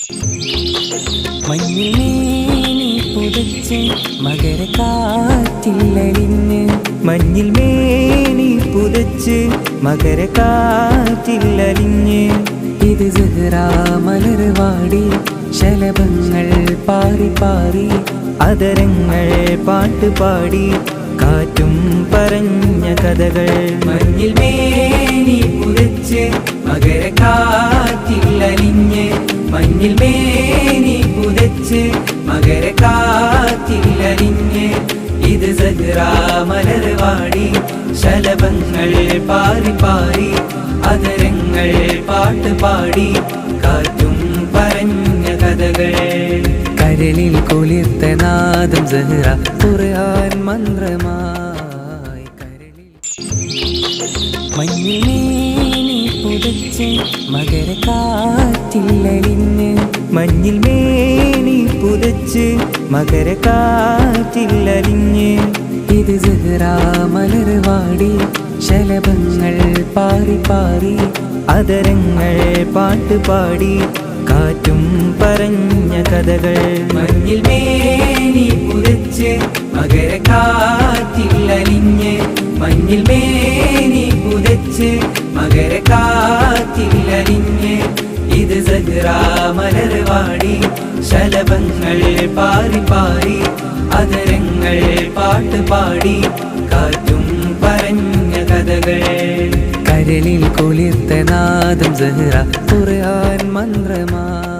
മഞ്ഞിൽ മേനി പുതച്ച് മകരക്കാറ്റില്ലലിഞ്ഞ്, മഞ്ഞിൽ മേനി പുതച്ച് മകരക്കാറ്റില്ലലിഞ്ഞ്, ഇത് സുഹ്റാ മലർവാടി ശലഭങ്ങൾ പാറി പാറി, അതരങ്ങൾ പാട്ടുപാടി കാറ്റും പറഞ്ഞ കഥകൾ. മഞ്ഞിൽ മേനി പുതച്ച് മകരക്കാറ്റില്ലലിഞ്ഞ്, മഞ്ഞിൽ മേനി പുതച്ച് മകരക്കാറ്റില്ലലിഞ്ഞ്, ഇത് സുഹ്റാ മലർവാടി ശലഭങ്ങൾ പാറി പാറി, അതരങ്ങൾ പാട്ടുപാടി കാറ്റും പറഞ്ഞ കഥകൾ. കരളിൽ കുളിർത്ത നാദം സുഹ്റാ ഖുർആൻ മന്ത്രമായി കരളിൽ. മഞ്ഞിൽ മേനി പുതച്ച് മകരക്കാറ്റില്ലലിഞ്ഞ്, മഞ്ഞിൽ മേനി പുതച്ച് മകരക്കാറ്റില്ലലിഞ്ഞ്, ഇത് സുഹ്റാ മലർവാടി ശലഭങ്ങൾ പാറി പാറി, അതരങ്ങൾ പാട്ടുപാടി കാറ്റും പറഞ്ഞ കഥകൾ. മഞ്ഞിൽ മേനി പുതച്ച് മകരക്കാറ്റില്ലലിഞ്ഞ്, മഞ്ഞിൽ മേനി പുതച്ച് മകരക്കാറ്റില്ലലിഞ്ഞ്, ഇത് സുഹ്റാ മലർവാടി ശലഭങ്ങൾ പാറി പാറി, അതരങ്ങൾ പാട്ടുപാടി കാറ്റും പറഞ്ഞ കഥകൾ. കരളിൽ കുളിർത്ത നാദം സുഹ്റാ ഖുർആൻ മന്ത്രമായി.